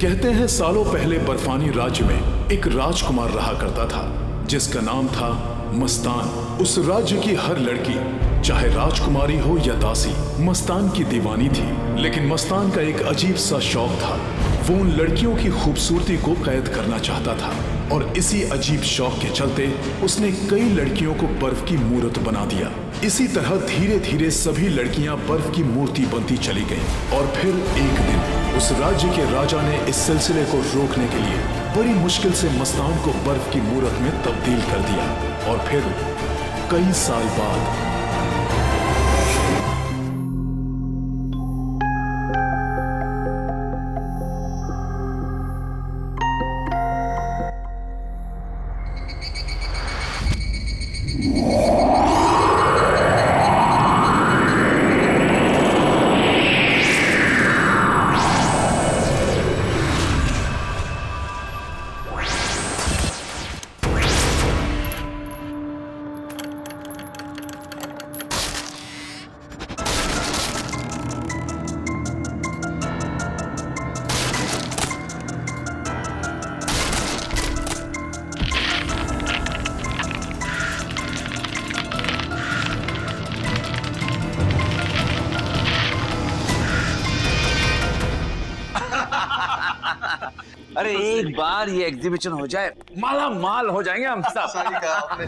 कहते हैं सालों पहले बर्फानी राज्य में एक राजकुमार रहा करता था जिसका नाम था मस्तान। उस राज्य की हर लड़की, चाहे राजकुमारी हो या दासी, मस्तान की दीवानी थी। लेकिन मस्तान का एक अजीब सा शौक था, वो उन लड़कियों की खूबसूरती को कैद करना चाहता था। और इसी अजीब शौक के चलते उसने कई लड़कियों को बर्फ की मूर्त बना दिया। इसी तरह धीरे धीरे सभी लड़कियां बर्फ की मूर्ति बनती चली गईं। और फिर एक दिन उस राज्य के राजा ने इस सिलसिले को रोकने के लिए बड़ी मुश्किल से मस्तान को बर्फ की मूर्त में तब्दील कर दिया। और फिर कई साल बाद अरे एक बार ये एग्जीबिशन हो जाए, माला माल हो जाएंगे हम सब। सही कहा आपने।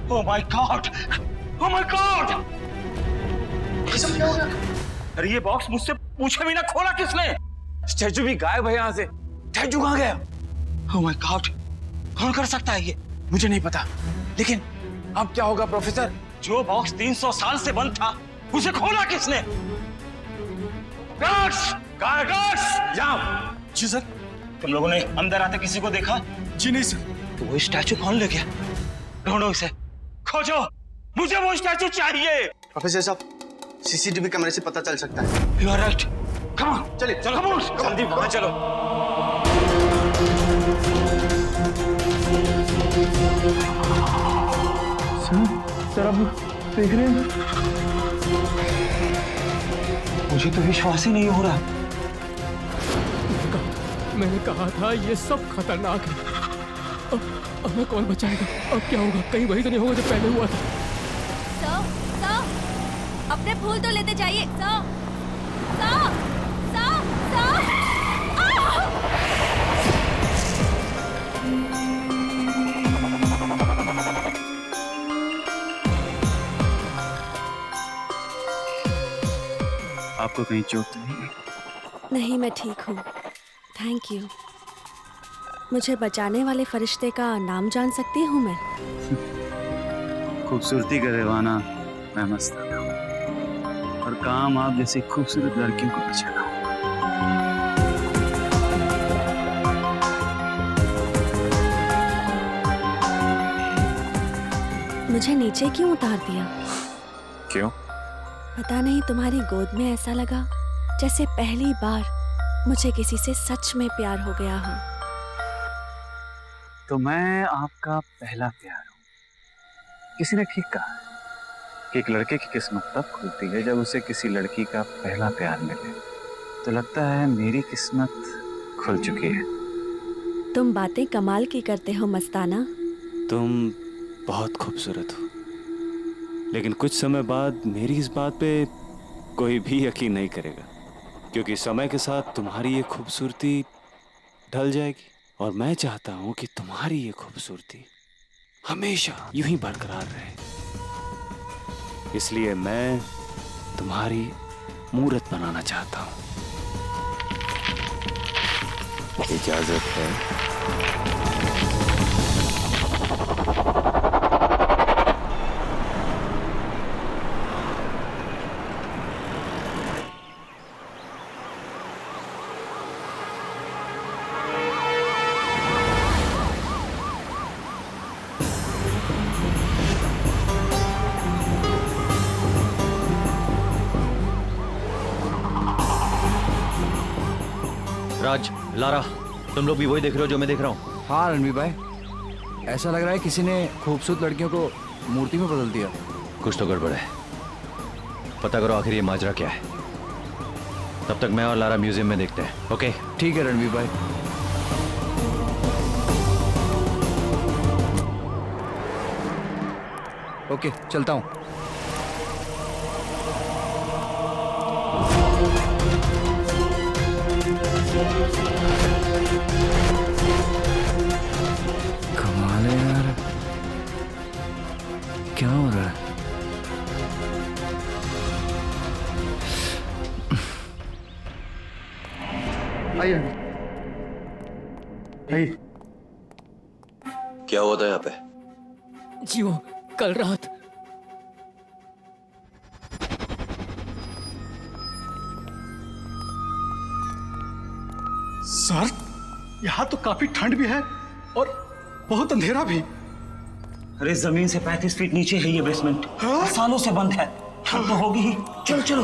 Oh my God, oh my God, ये सब क्या हो गया? अरे ये बॉक्स मुझसे पूछे बिना खोला किसने? स्टैचू भी गायब है यहाँ से। स्टैचू कहाँ गया? ओह माय गॉड, कौन कर सकता है ये? मुझे नहीं पता, लेकिन अब क्या होगा प्रोफेसर? जो बॉक्स 300 साल से बंद था, उसे खोला किसने? गार्ड्स, गार्ड्स, जाओ। जी सर। तुम लोगों ने अंदर आते किसी को देखा? जी नहीं सर। तो वो स्टैचू कौन ले गया? ढूंढो इसे, खोजो, मुझे वो स्टैचू चाहिए। प्रोफेसर साहब, सीसीटीवी कैमरे से पता चल सकता है। You are right, come on, चलिए चलो, कम ऑन, जल्दी वहां चलो। सर अब देख रहे हैं, मुझे तो विश्वास ही नहीं हो रहा। मैंने कहा था ये सब खतरनाक है। अब हमें कौन बचाएगा? अब क्या होगा? कहीं वही तो नहीं होगा जो पहले हुआ था। सर, अपने फूल तो लेते जाइए। सर, आपको कहीं चोट तो नहीं? नहीं, मैं ठीक हूँ, थैंक यू। मुझे बचाने वाले फरिश्ते का नाम जान सकती हूँ मैं? खूबसूरती का दीवाना मैं मस्ताना हूँ, और काम आप जैसी खूबसूरत लड़कियों को बचाना। मुझे नीचे क्यों उतार दिया? क्यों? पता नहीं, तुम्हारी गोद में ऐसा लगा जैसे पहली बार मुझे किसी से सच में प्यार हो गया हो। तो मैं आपका पहला प्यार हूँ। किसी ने ठीक कहा कि एक लड़के की किस्मत तब खुलती है जब उसे किसी लड़की का पहला प्यार मिले। तो लगता है मेरी किस्मत खुल चुकी है। तुम बातें कमाल की करते हो मस्ताना। तुम बहुत खूबसूरत हो, लेकिन कुछ समय बाद मेरी इस बात पे कोई भी यकीन नहीं करेगा, क्योंकि समय के साथ तुम्हारी ये खूबसूरती ढल जाएगी। और मैं चाहता हूं कि तुम्हारी ये खूबसूरती हमेशा यूं ही बरकरार रहे। इसलिए मैं तुम्हारी मूरत बनाना चाहता हूं। इजाजत है? राज, लारा, तुम लोग भी वही देख रहे हो जो मैं देख रहा हूँ? हाँ रणवीर भाई, ऐसा लग रहा है किसी ने खूबसूरत लड़कियों को मूर्ति में बदल दिया। कुछ तो गड़बड़ है, पता करो आखिर ये माजरा क्या है। तब तक मैं और लारा म्यूजियम में देखते हैं। ओके ठीक है रणवीर भाई। ओके चलता हूँ। कमाल है यार, क्या हो रहा है? आइए आइए। क्या हुआ था यहाँ पे? जी वो कल रात सर, यहाँ तो काफी ठंड भी है और बहुत अंधेरा भी। अरे जमीन से 35 फीट नीचे है ये बेसमेंट। हाँ? सालों से बंद है, ठंड तो होगी ही। चलो चलो।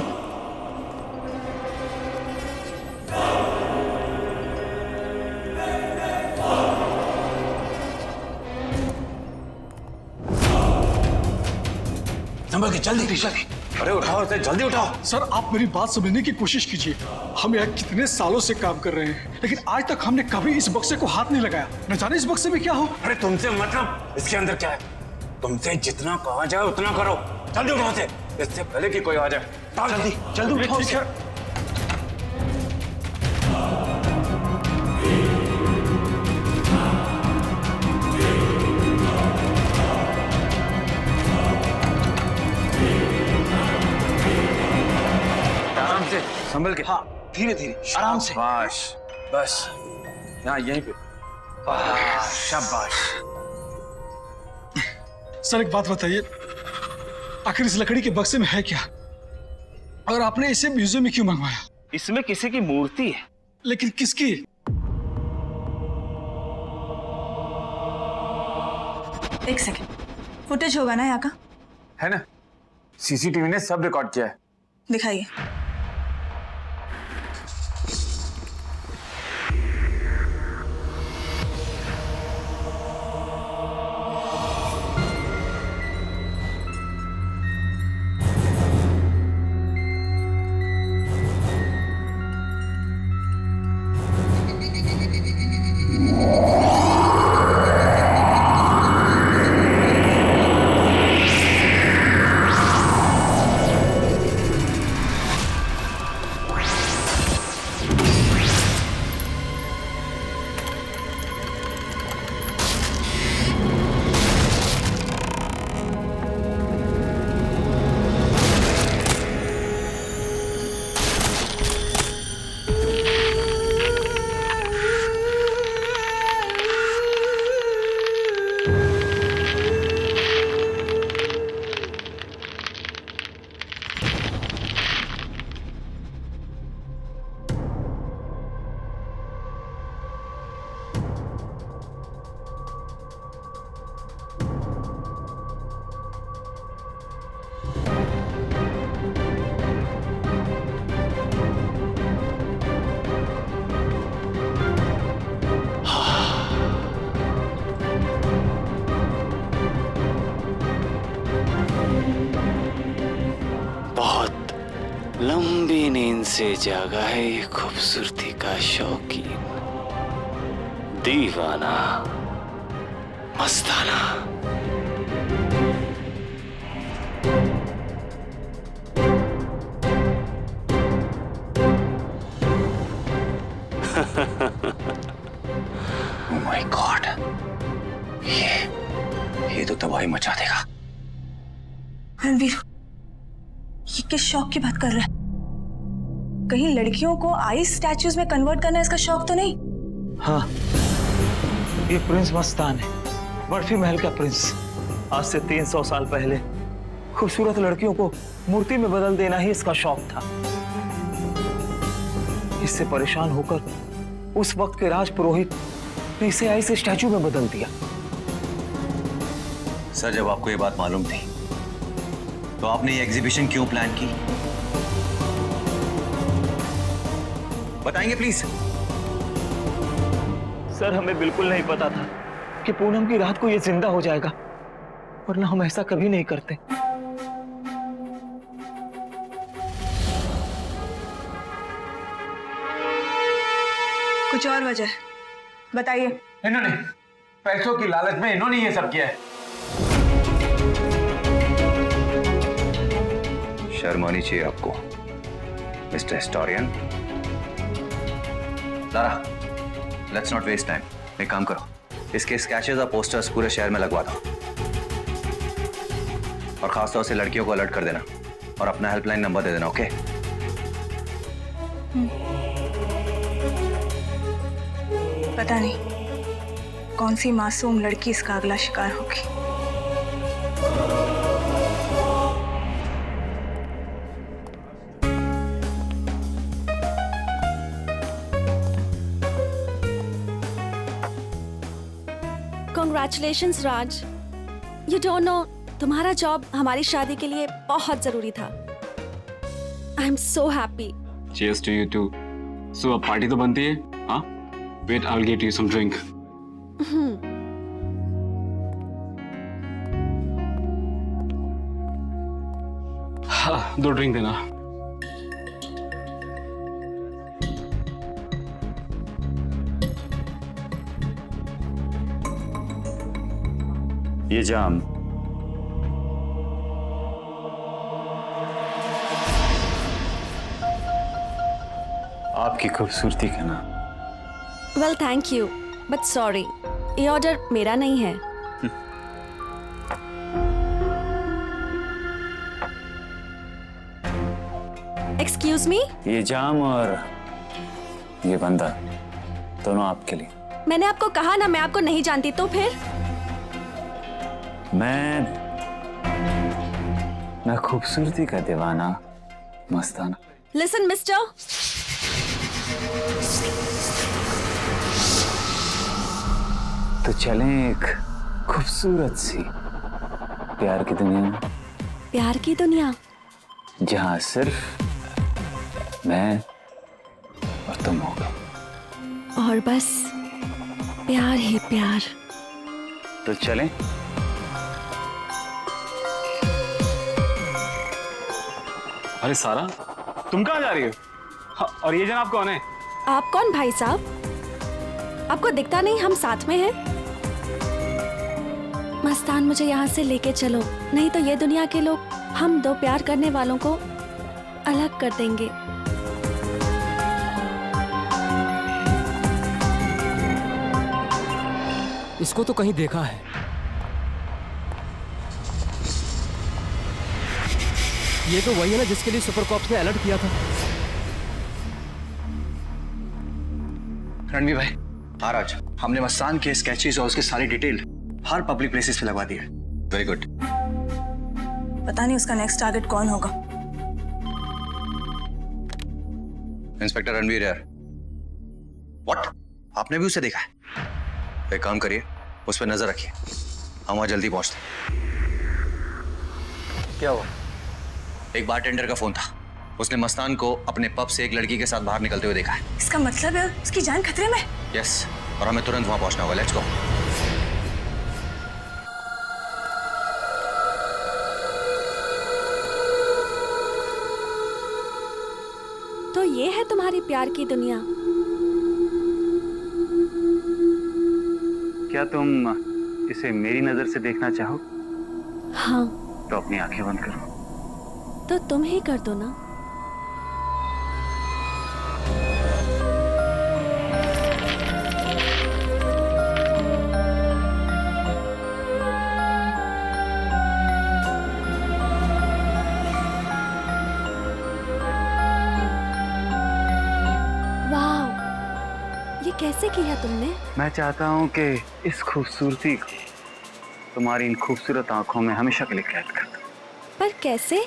संभल के जल्दी जल्दी। अरे उठाओ इसे, जल्दी उठाओ। सर आप मेरी बात समझने की कोशिश कीजिए। हम यहाँ कितने सालों से काम कर रहे हैं, लेकिन आज तक हमने कभी इस बक्से को हाथ नहीं लगाया। न जाने इस बक्से में क्या हो। अरे तुमसे मतलब इसके अंदर क्या है? तुमसे जितना कहा जाए उतना करो। जल्दी उठाओ इसे, इससे पहले कि कोई आ जाए। जल्दी जल्दी उठाओ ठीक है। आराम से, संभल के। हाँ धीरे धीरे आराम से। शाबाश, बस यहाँ यहीं पे। शाबाश। सर एक बात बताइए, आखिर इस लकड़ी के बक्से में है क्या, और आपने इसे म्यूजियम में क्यों मंगवाया? इसमें किसी की मूर्ति है। लेकिन किसकी? एक सेकंड, फुटेज होगा ना यहाँ का? है ना, सीसीटीवी ने सब रिकॉर्ड किया है। दिखाइए। लंबी नींद से जागा है ये खूबसूरती का शौकीन, दीवाना, मस्ताना। ओह माय गॉड, ये तो तबाही मचा देगा। रणवीर, ये किस शौक की बात कर रहा है? कहीं लड़कियों को आइस स्टैचूज में कन्वर्ट करना इसका शौक तो नहीं? हाँ, ये प्रिंस मस्तान है, बर्फी महल का प्रिंस। आज से 300 साल पहले खूबसूरत लड़कियों को मूर्ति में बदल देना ही इसका शौक था। इससे परेशान होकर उस वक्त के राज पुरोहित ने इसे आइस स्टैचू में बदल दिया। सर, जब आपको ये बात मालूम थी तो आपने ये एग्जीबिशन क्यों प्लान की? बताएंगे प्लीज। सर, हमें बिल्कुल नहीं पता था कि पूनम की रात को ये जिंदा हो जाएगा, वरना हम ऐसा कभी नहीं करते। कुछ और वजह है, बताइए। इन्होंने पैसों की लालच में इन्होंने ये सब किया है। शर्म आनी चाहिए आपको mister historian. Lara, let's not waste time. एक काम करो, इसके स्केचेस और पोस्टर्स पूरे शहर में लगवा दो और खासतौर से लड़कियों को अलर्ट कर देना और अपना हेल्पलाइन नंबर दे देना। ओके? पता नहीं कौन सी मासूम लड़की इसका अगला शिकार होगी। Congratulations, Raj. You don't know, तुम्हारा जॉब हमारी शादी के लिए बहुत जरूरी था। I am so happy. Cheers to you too. So अब पार्टी तो बनती है, हाँ? Wait, I'll get you some drink. हाँ, 2 ड्रिंक देना। ये जाम आपकी खूबसूरती का नाम। Well, thank you, but sorry, ये ऑर्डर मेरा नहीं है। Excuse me? ये जाम और ये बंदा दोनों आपके लिए। मैंने आपको कहा ना मैं आपको नहीं जानती, तो फिर? मैं खूबसूरती का दीवाना मस्ताना। Listen, mister. तो चलें एक खूबसूरत सी प्यार की दुनिया में। प्यार की दुनिया? जहां सिर्फ मैं और तुम होगा। और बस प्यार ही प्यार। तो चलें? अरे सारा, तुम कहाँ जा रही हो? हाँ, और ये जनाब कौन है? आप कौन भाई साहब? आपको दिखता नहीं हम साथ में हैं? मस्तान, मुझे यहाँ से लेके चलो, नहीं तो ये दुनिया के लोग हम दो प्यार करने वालों को अलग कर देंगे। इसको तो कहीं देखा है। ये तो वही है ना जिसके लिए सुपर कॉप्स ने अलर्ट किया था। रणवीर भाई, महाराज, हमने मस्तान के स्केचेस और उसके सारी डिटेल हर पब्लिक प्लेसेस पे लगवा दी है। Very good. पता नहीं उसका नेक्स्ट टारगेट कौन होगा। इंस्पेक्टर रणवीर यार। व्हाट? आपने भी उसे देखा है? एक काम करिए, उस पर नजर रखिए, हम वहां जल्दी पहुंचते। क्या हुआ? एक बारटेंडर का फोन था, उसने मस्तान को अपने पब से एक लड़की के साथ बाहर निकलते हुए देखा है। इसका मतलब है उसकी जान खतरे में? यस, और हमें तुरंत वहां पहुंचना होगा। Let's go. तो ये है तुम्हारी प्यार की दुनिया? क्या तुम इसे मेरी नजर से देखना चाहो? हाँ। तो अपनी आंखें बंद करो। तो तुम ही कर दो ना। ये कैसे किया तुमने? मैं चाहता हूँ कि इस खूबसूरती को तुम्हारी इन खूबसूरत आंखों में हमेशा के लिए कैद कर दूं। पर कैसे?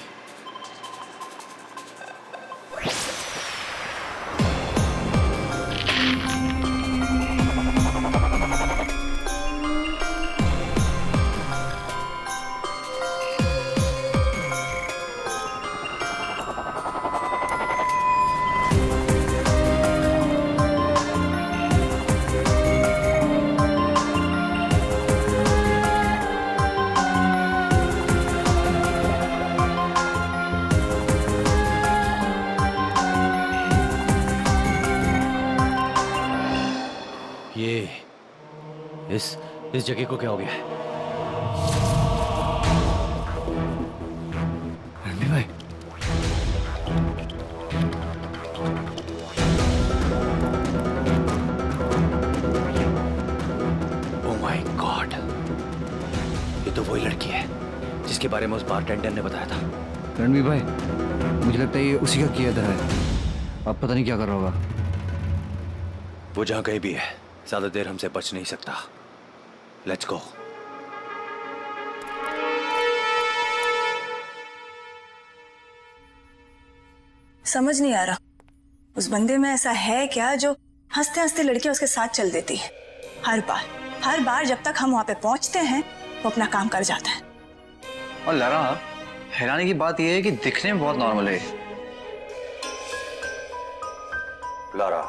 इस जगह को क्या हो गया है? रणबीर भाई, ओह माय गॉड, ये तो वही लड़की है जिसके बारे में उस बारटेंडर ने बताया था। रणबीर भाई, मुझे लगता है ये उसी का किया था है। अब पता नहीं क्या कर रहा होगा। वो जहां कहीं भी है, ज्यादा देर हमसे बच नहीं सकता। Let's go. समझ नहीं आ रहा उस बंदे में ऐसा है क्या जो हंसते हंसते लड़कियां उसके साथ चल देती है। हर बार जब तक हम वहां पे पहुंचते हैं वो अपना काम कर जाता है। और लारा, हैरानी की बात यह है कि दिखने में बहुत नॉर्मल है। लारा,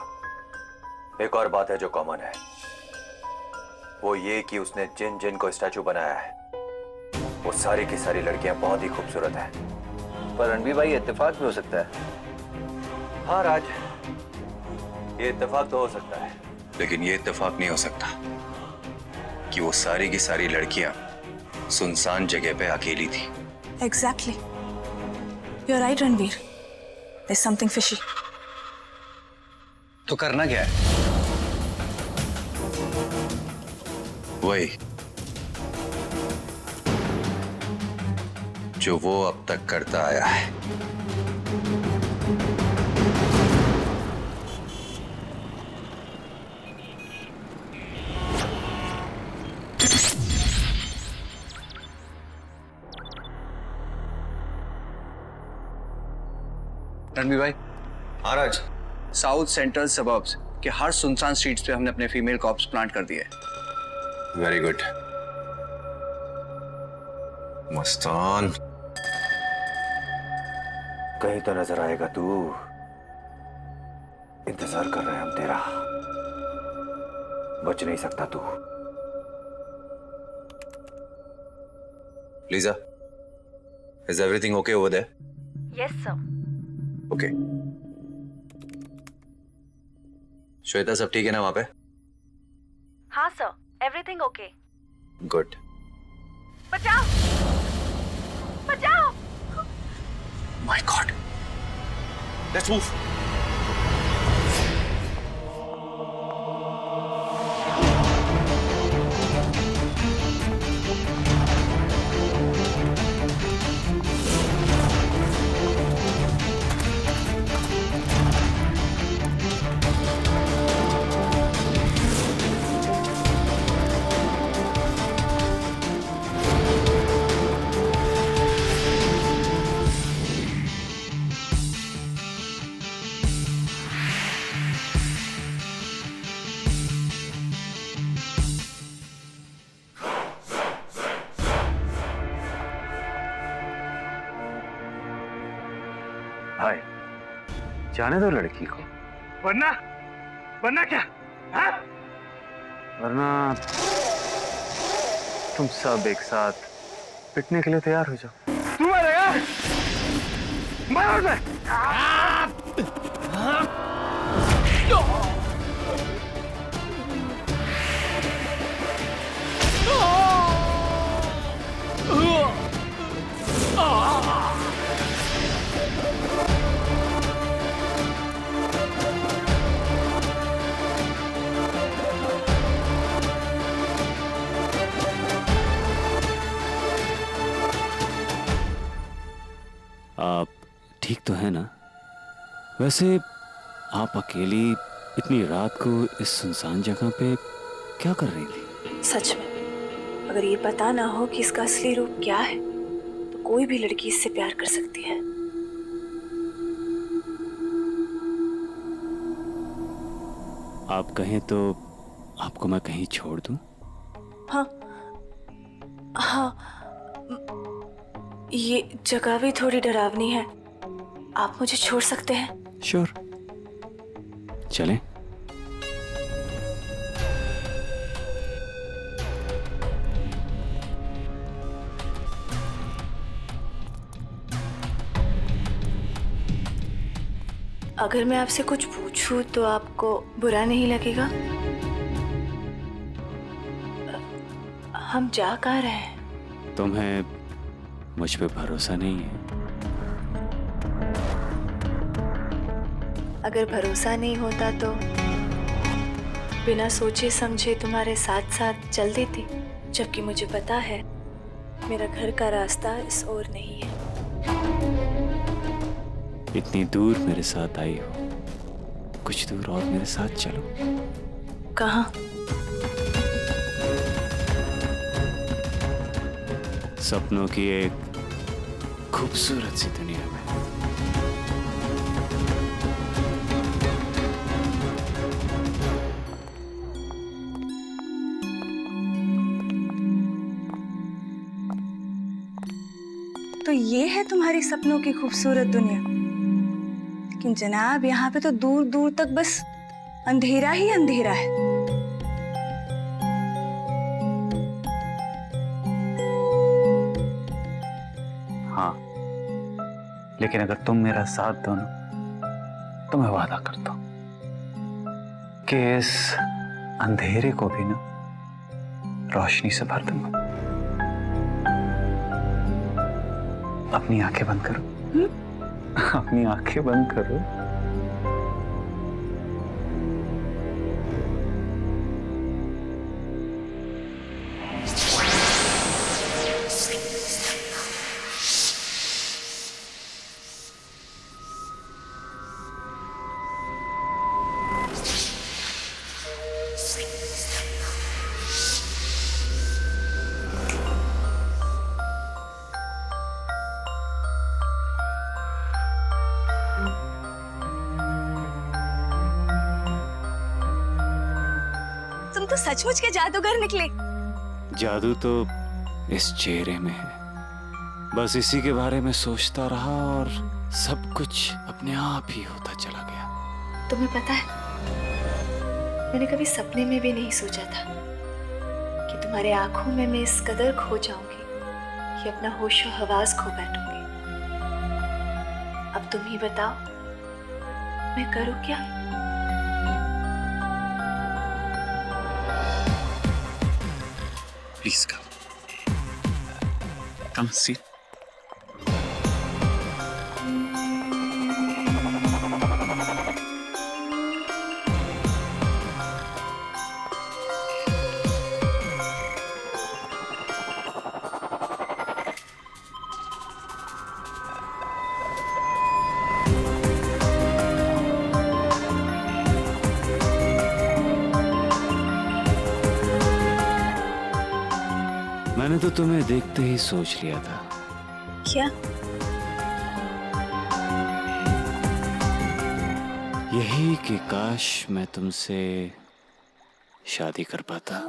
एक और बात है जो कॉमन है, वो ये कि उसने जिन जिन को स्टैचू बनाया है वो सारी की सारी लड़कियां बहुत ही खूबसूरत हैं। पर रणबीर भाई, इत्तेफाक भी हो सकता है। हाँ राज, ये इत्तेफाक तो हो सकता है, लेकिन ये इत्तेफाक नहीं हो सकता कि वो सारी की सारी लड़कियां सुनसान जगह पे अकेली थी। Exactly. You're right, Ranbir. There's something fishy. तो करना क्या है? वही जो वो अब तक करता आया है। रणबीर भाई, महाराज, साउथ सेंट्रल सबर्ब्स के हर सुनसान स्ट्रीट्स पे हमने अपने फीमेल कॉप्स प्लांट कर दिए। Very good. मस्तान, कहीं तो नजर आएगा तू। इंतजार कर रहे हैं हम तेरा, बच नहीं सकता तू। Liza, is everything okay over there? Yes sir. Okay. Shweta, सब ठीक है ना वहां पे? हाँ सर, एवरीथिंग ओके। गुड। बचाओ बचाओ। My God, let's move. भाई, जाने दो लड़की को। वरना क्या? हाँ? वरना तुम सब एक साथ पिटने के लिए तैयार हो जाओ। तू मरेगा? मर आप ठीक तो है ना? वैसे आप अकेली इतनी रात को इस सुनसान जगह पे क्या कर रही थी? सच में, अगर ये पता ना हो कि इसका असली रूप क्या है तो कोई भी लड़की इससे प्यार कर सकती है। आप कहें तो आपको मैं कहीं छोड़ दूं? हाँ हाँ, ये जगह भी थोड़ी डरावनी है, आप मुझे छोड़ सकते हैं? श्योर, चलें। अगर मैं आपसे कुछ पूछूं तो आपको बुरा नहीं लगेगा? हम जा कहाँ रहे हैं? तुम्हें मुझ पे भरोसा नहीं है? अगर भरोसा नहीं होता तो बिना सोचे समझे तुम्हारे साथ साथ चल देती, जबकि मुझे पता है मेरा घर का रास्ता इस ओर नहीं है। इतनी दूर मेरे साथ आई हो, कुछ दूर और मेरे साथ चलो। कहाँ? सपनों की एक खूबसूरत सी दुनिया में। तो ये है तुम्हारी सपनों की खूबसूरत दुनिया। लेकिन जनाब, यहाँ पे तो दूर दूर तक बस अंधेरा ही अंधेरा है। हाँ, लेकिन अगर तुम मेरा साथ दो ना, तो मैं वादा करता हूं कि इस अंधेरे को भी ना रोशनी से भर दूंगा। अपनी आंखें बंद करो। अपनी आंखें बंद करो। तुम तो सचमुच के जादूगर निकले। जादू तो इस चेहरे में है। बस इसी के बारे में सोचता रहा और सब कुछ अपने आप ही होता चला गया। तुम्हें पता है, मैंने कभी सपने में भी नहीं सोचा था कि तुम्हारे आंखों में मैं इस कदर खो जाऊंगी कि अपना होश और हवास खो बैठूंगी। अब तुम ही बताओ, मैं करूं क्या? प्लीज कम सी। मैंने तो तुम्हें देखते ही सोच लिया था। क्या? यही कि काश मैं तुमसे शादी कर पाता।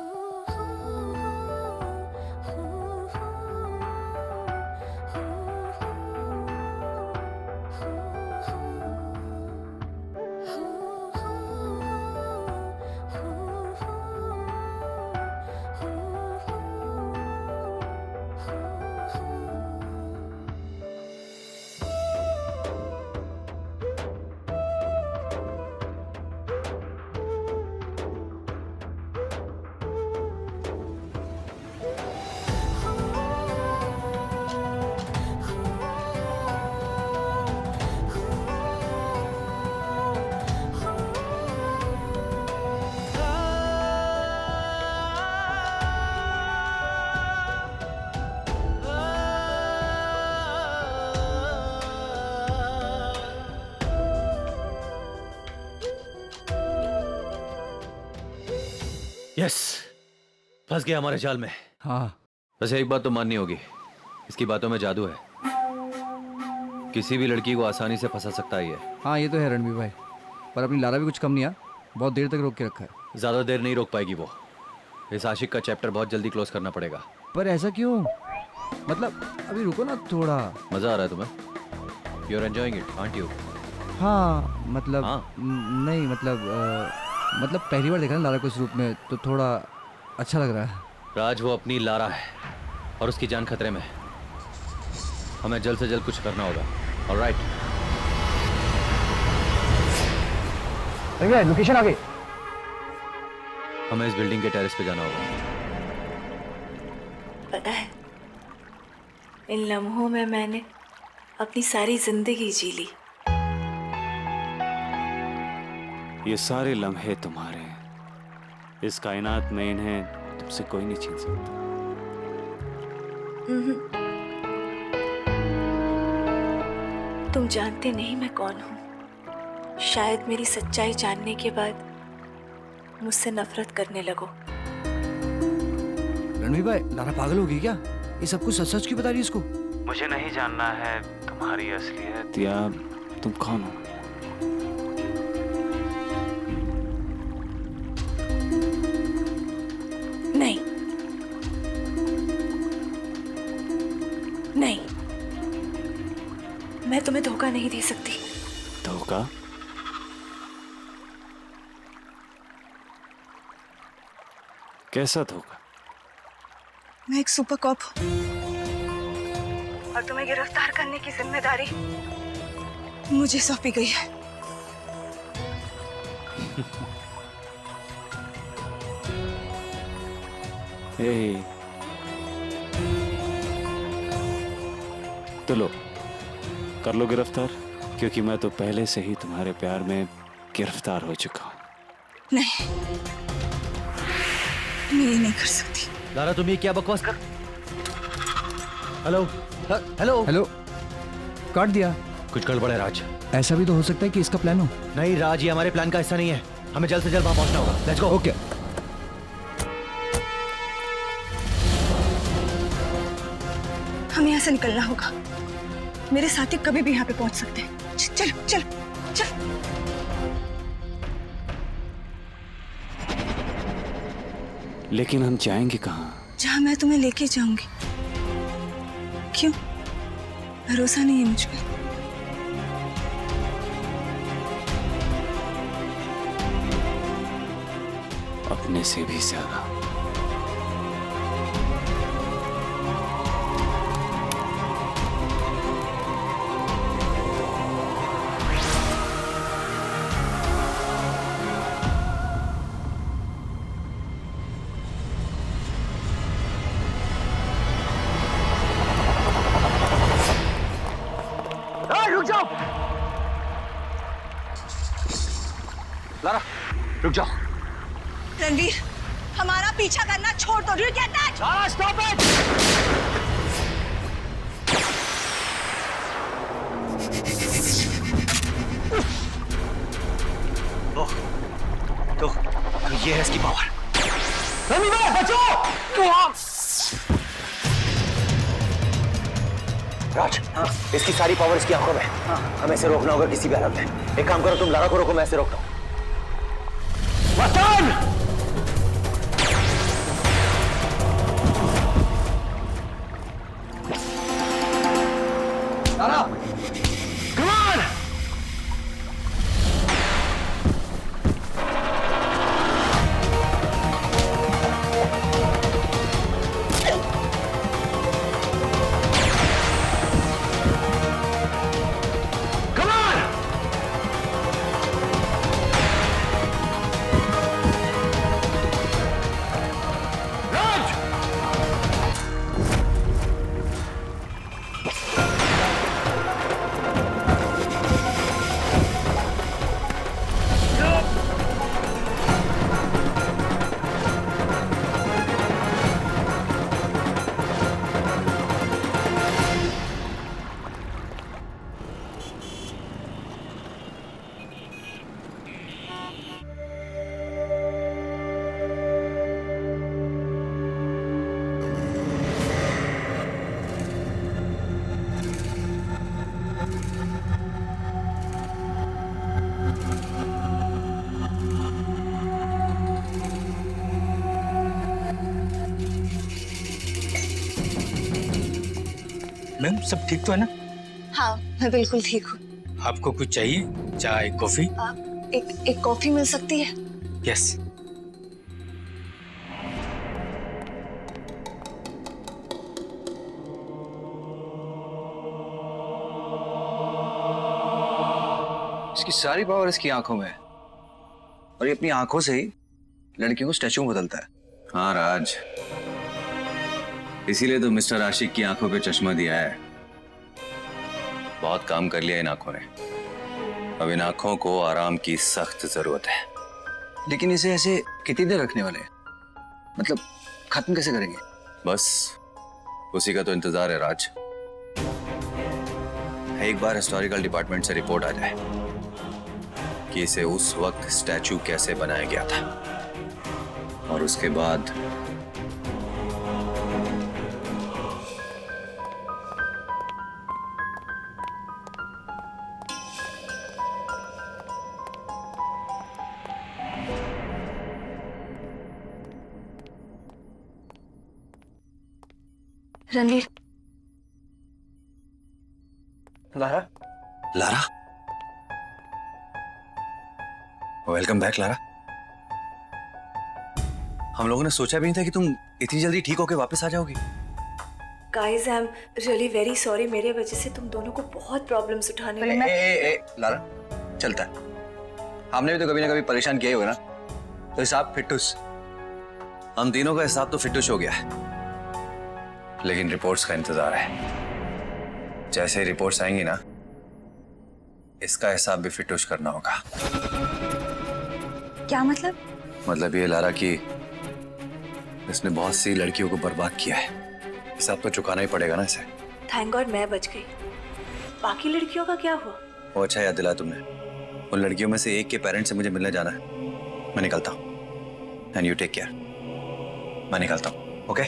यस, फंस गया हमारे जाल में। हाँ, वैसे एक बात तो माननी होगी, इसकी बातों में जादू है। किसी भी लड़की को आसानी से फंसा सकता है ये। हाँ ये तो है रणवीर भाई, पर अपनी लारा भी कुछ कम नहीं है, बहुत देर तक रोक के रखा है। ज्यादा देर नहीं रोक पाएगी वो। इस आशिक का चैप्टर बहुत जल्दी क्लोज करना पड़ेगा। पर ऐसा क्यों? मतलब अभी रुको ना थोड़ा। मजा आ रहा है तुम्हें? You are enjoying it, aren't you? हाँ मतलब हाँ? नहीं मतलब पहली बार देखा ना लारा को इस रूप में, तो थोड़ा अच्छा लग रहा है। राज, वो अपनी लारा है और उसकी जान खतरे में है। हमें जल्द से जल्द कुछ करना होगा। ऑलराइट। लोकेशन आ गई। हमें इस बिल्डिंग के टेरेस पे जाना होगा। पता है, इन लम्हों में मैंने अपनी सारी जिंदगी जी ली। ये सारे लम्हे तुम्हारे हैं। इस कायनात में इन्हें तुमसे कोई नहीं छीन सकता। तुम जानते नहीं मैं कौन हूँ। शायद मेरी सच्चाई जानने के बाद मुझसे नफरत करने लगो। रणवीर भाई, लारा पागल होगी क्या? ये सब कुछ सच सच क्यों बता रही है इसको? मुझे नहीं जानना है तुम्हारी असलियत या तुम कौन हो। नहीं नहीं, मैं तुम्हें धोखा नहीं दे सकती। धोखा? कैसा धोखा? मैं एक सुपर कॉप हूँ और तुम्हें गिरफ्तार करने की जिम्मेदारी मुझे सौंपी गई है। तो लो, कर लो गिरफ्तार, क्योंकि मैं तो पहले से ही तुम्हारे प्यार में गिरफ्तार हो चुका हूँ। नहीं, मैं ये नहीं कर सकती। लारा, तुम ये क्या बकवास कर? हेलो हेलो हेलो, काट दिया। कुछ गड़बड़ है राज। ऐसा भी तो हो सकता है कि इसका प्लान हो। नहीं राज, ये हमारे प्लान का हिस्सा नहीं है। हमें जल्द से जल्द वहां पहुंचना होगा। Let's go. ओके। हमें यहाँ से निकलना होगा। मेरे साथी कभी भी यहाँ पे पहुंच सकते हैं। चलो चलो चलो। लेकिन हम जाएंगे कहाँ? जहाँ मैं तुम्हें लेके जाऊंगी। क्यों, भरोसा नहीं है मुझ पे? अपने से भी ज्यादा। रुक जाओ लारा, रुक जाओ। रणवीर, हमारा पीछा करना छोड़ दो। Do you get that? Lara, stop it. तो ये है इसकी पावर। रणवीर, बचो! राज, इसकी सारी पावर इसकी आंखों में। हमें इसे रोकना होगा किसी भी हालत में। एक काम करो, तुम लारा को रोको, मैं इसे रोकता हूं। Mastan! Lara, come on! Ma'am, सब ठीक तो है ना? हाँ, मैं बिल्कुल ठीक हूँ। आपको कुछ चाहिए? चाय, कॉफी? एक कॉफी मिल सकती है? यस। इसकी सारी पावर इसकी आंखों में है और ये अपनी आंखों से ही लड़कियों को स्टैचू में बदलता है। हाँ राज, इसीलिए तो मिस्टर आशिक की आंखों पे चश्मा दिया है। बहुत काम कर लिया इन आंखों ने, अब इन आंखों को आराम की सख्त जरूरत है। लेकिन इसे ऐसे कितनी देर रखने वाले हैं? मतलब खत्म कैसे करेंगे? बस उसी का तो इंतजार है राज। एक बार हिस्टोरिकल डिपार्टमेंट से रिपोर्ट आ जाए कि इसे उस वक्त स्टैचू कैसे बनाया गया था, और उसके बाद Ranveer. Lara? Lara, welcome back Lara. हम लोगों ने सोचा भी नहीं था कि तुम इतनी जल्दी ठीक होके वापस आ जाओगी। Guys I am really very sorry, मेरे वजह से तुम दोनों को बहुत प्रॉब्लम्स उठाने पड़े। लारा, चलता है, हमने भी तो कभी ना कभी परेशान किया ही होगा ना, तो हिसाब फिटूस। हम तीनों का हिसाब तो फिटूस हो गया है, लेकिन रिपोर्ट्स का इंतजार है। जैसे ही रिपोर्ट्स आएंगी ना, इसका हिसाब भी फिटूस करना होगा। क्या मतलब? मतलब ये लारा कि इसने बहुत सी लड़कियों को बर्बाद किया है, हिसाब तो चुकाना ही पड़ेगा ना इसे। थैंक गॉड मैं बच गई। बाकी लड़कियों का क्या हुआ? वो अच्छा याद दिलाया तुमने। उन लड़कियों में से एक के पेरेंट्स से मुझे मिलने जाना है। मैं निकलता हूँ। And you take care. मैं निकलता हूँ, ओके?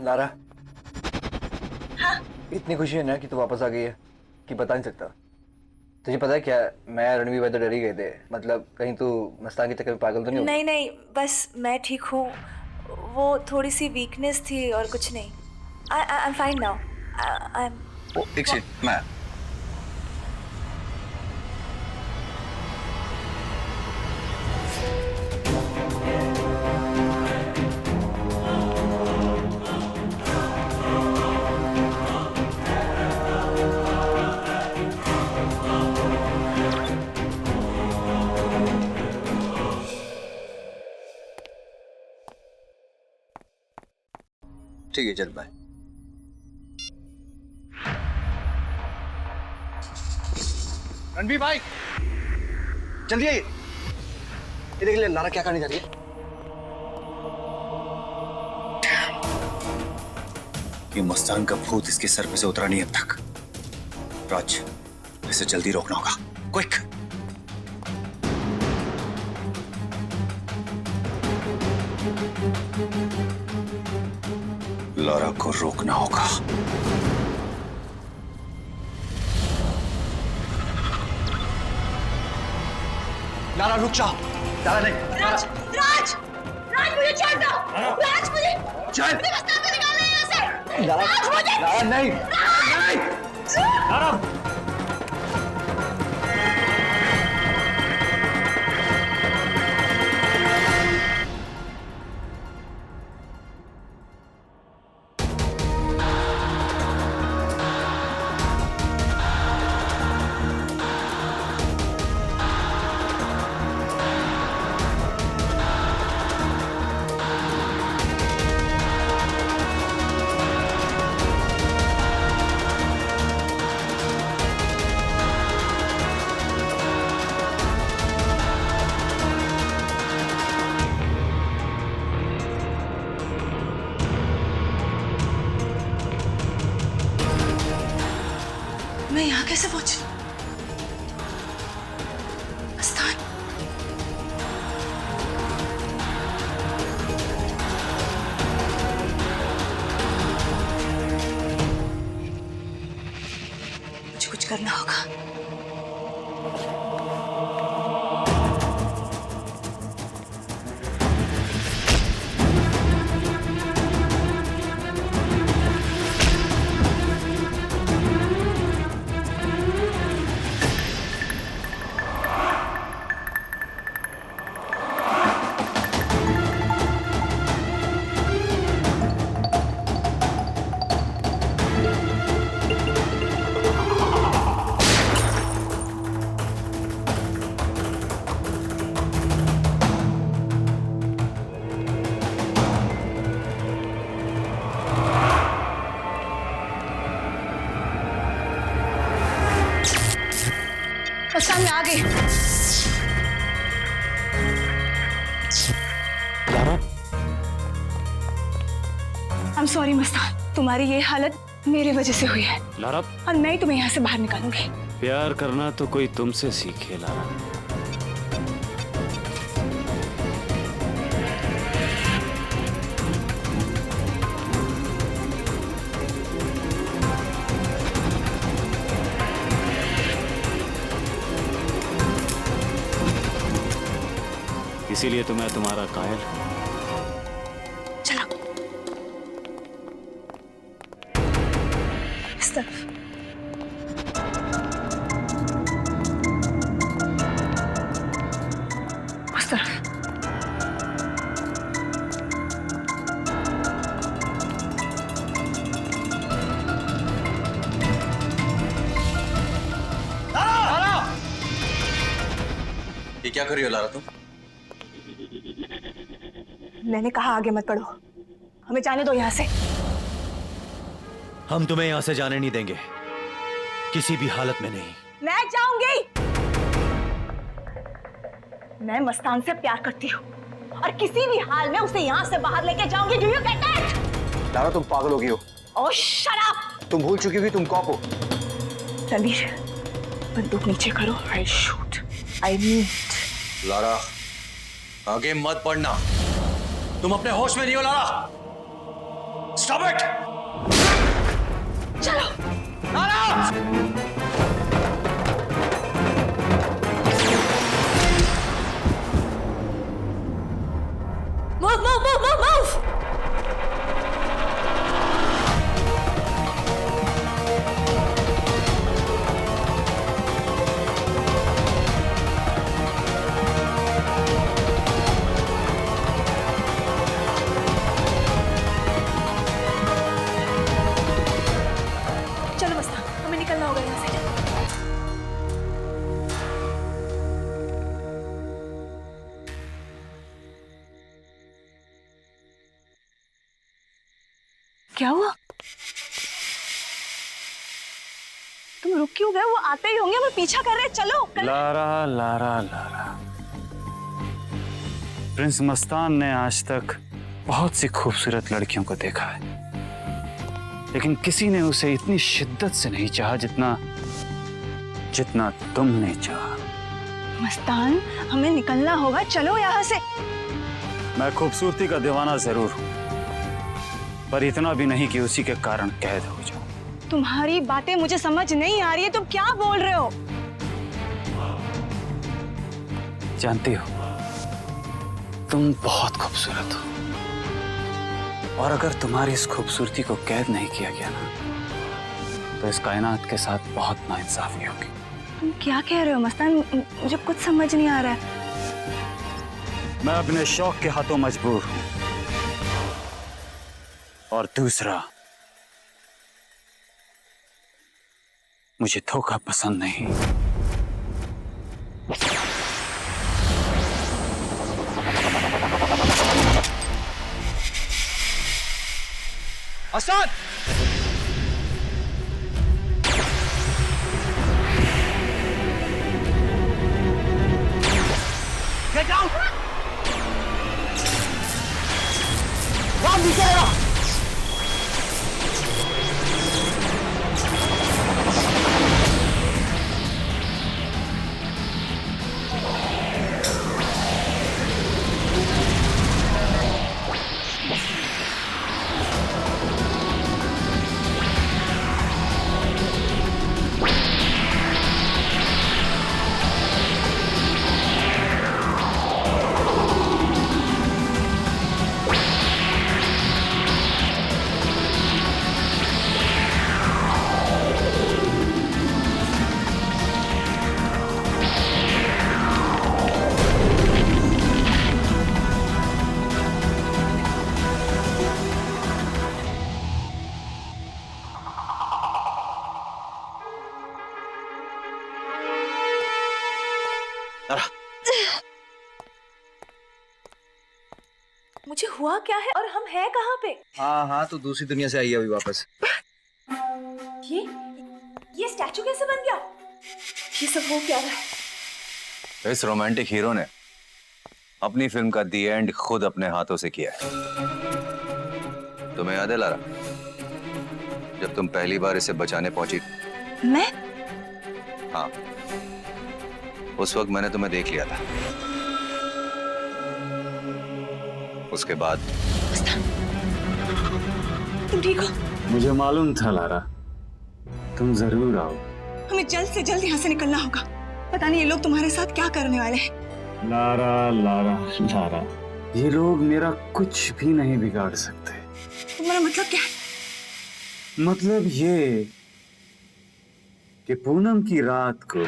लारा, हाँ? इतनी खुशी है ना कि तू वापस आ गई है कि बता नहीं सकता। तुझे पता है क्या, मैं रणवीर भाई तो डर ही गए थे। मतलब कहीं तू मस्तान के चक्कर में पागल तो नहीं हो? नहीं नहीं, बस मैं ठीक हूँ। वो थोड़ी सी वीकनेस थी और कुछ नहीं। I am fine now. I am. एक सेकंड, मैं ठीक है, चल बाय। रणवीर भाई जल्दी आइए। ये देख ले लारा क्या करने जा रही है। ये मस्तान का भूत इसके सर पे से उतरा नहीं अब तक। राज, इसे जल्दी रोकना होगा, क्विक। लारा को रोकना होगा। लारा रुक जाओ। लारा नहीं। राज, राज, राज मुझे छोड़ दो। राज मुझे चल। मुझे मस्तान को निकालना है यहाँ से। लारा, राज मुझे। लारा नहीं। नहीं। लारा। मैं यहाँ कैसे पहुंची? मस्तान। मुझे कुछ करना होगा। गई। Lara, I am sorry Mastan, तुम्हारी ये हालत मेरी वजह से हुई है लारा, और मैं ही तुम्हें यहाँ से बाहर निकालूंगी। प्यार करना तो कोई तुमसे सीखे लारा। इसीलिए तो मैं तुम्हारा कायल हूं। चलो इस तरफ। उस तरफ। ये क्या कर रही हो लारा तुम? मैंने कहा आगे मत बढ़ो, हमें जाने दो यहाँ से। हम तुम्हें यहां से जाने नहीं देंगे, किसी भी हालत में नहीं। मैं जाऊंगी। मैं मस्तान से प्यार करती हूँ और किसी भी हाल में उसे यहाँ से बाहर लेके जाऊंगी। Do you get it? Lara तुम पागल हो गई हो। ओह शट अप। तुम भूल चुकी हुई तुम कॉप हो। रणवीर, बंदूक नीचे करो। I shoot, I meet. Lara आगे मत बढ़ना, तुम अपने होश में नहीं हो लारा। Stop it. चलो Lara. Move move move move move. चलो मस्तान, हमें निकलना होगा यहाँ से। क्या हुआ? तुम रुक क्यों गए? वो आते ही होंगे, वो पीछा कर रहे। चलो Lara Lara Lara, Prince Mastan ने आज तक बहुत सी खूबसूरत लड़कियों को देखा है, लेकिन किसी ने उसे इतनी शिद्दत से नहीं चाहा जितना जितना तुमने चाहा। मस्तान, हमें निकलना होगा। चलो यहाँ से। मैं खूबसूरती का दीवाना जरूर हूं, पर इतना भी नहीं कि उसी के कारण कैद हो जाऊं। तुम्हारी बातें मुझे समझ नहीं आ रही है। तुम क्या बोल रहे हो? जानती हो, तुम बहुत खूबसूरत हो, और अगर तुम्हारी इस खूबसूरती को कैद नहीं किया गया ना, तो इस कायनात के साथ बहुत नाइंसाफी होगी। तुम क्या कह रहे हो मस्तान? मुझे कुछ समझ नहीं आ रहा है। मैं अपने शौक के हाथों मजबूर हूं, और दूसरा, मुझे धोखा पसंद नहीं। मस्तान! Get down! वहां नीचे आया। मुझे हुआ क्या है और हम हैं कहाँ पे? हाँ हाँ, तू दूसरी दुनिया से आई है अभी वापस। ये स्टैचू कैसे बन गया? ये सब हो क्या रहा है? इस रोमांटिक हीरो ने अपनी फिल्म का दी एंड खुद अपने हाथों से किया है। तुम्हें याद है लारा, जब तुम पहली बार इसे बचाने पहुंची? मैं? हाँ, उस वक्त मैंने तुम्हें देख लिया था। उसके बाद तुम ठीक हो? मुझे मालूम था लारा, तुम जरूर आओ। हमें जल्द से जल्द यहाँ से निकलना होगा। पता नहीं ये लोग तुम्हारे साथ क्या करने वाले हैं। लारा लारा लारा, ये लोग मेरा कुछ भी नहीं बिगाड़ सकते। तुम्हारा मतलब क्या है? मतलब ये कि पूनम की रात को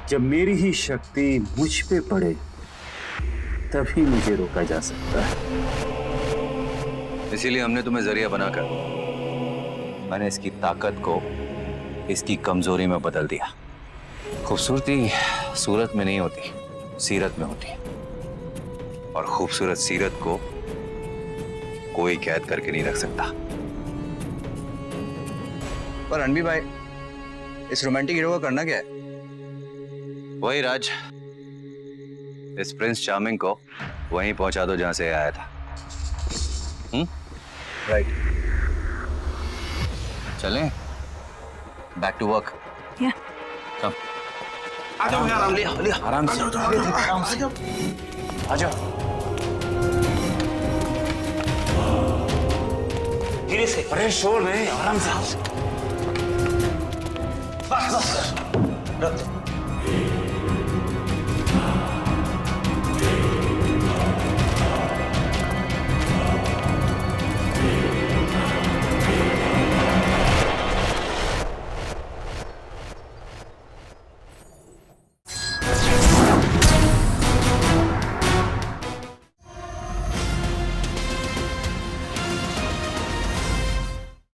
जब मेरी ही शक्ति मुझ पे पड़े तभी मुझे रोका जा सकता है। इसीलिए हमने तुम्हें जरिया बनाकर मैंने इसकी ताकत को इसकी कमजोरी में बदल दिया। खूबसूरती सूरत में नहीं होती, सीरत में होती है। और खूबसूरत सीरत को कोई कैद करके नहीं रख सकता। पर रणबीर भाई, इस रोमांटिक हीरो को करना क्या है? वही राज, इस प्रिंस चार्मिंग को वहीं पहुंचा दो जहां से आया था। राइट, चलें? Back to work. कम आ जाओ यार, आराम से आ जाओ। धीरे से, अरे शोर नहीं, आराम से। बस, रख दो।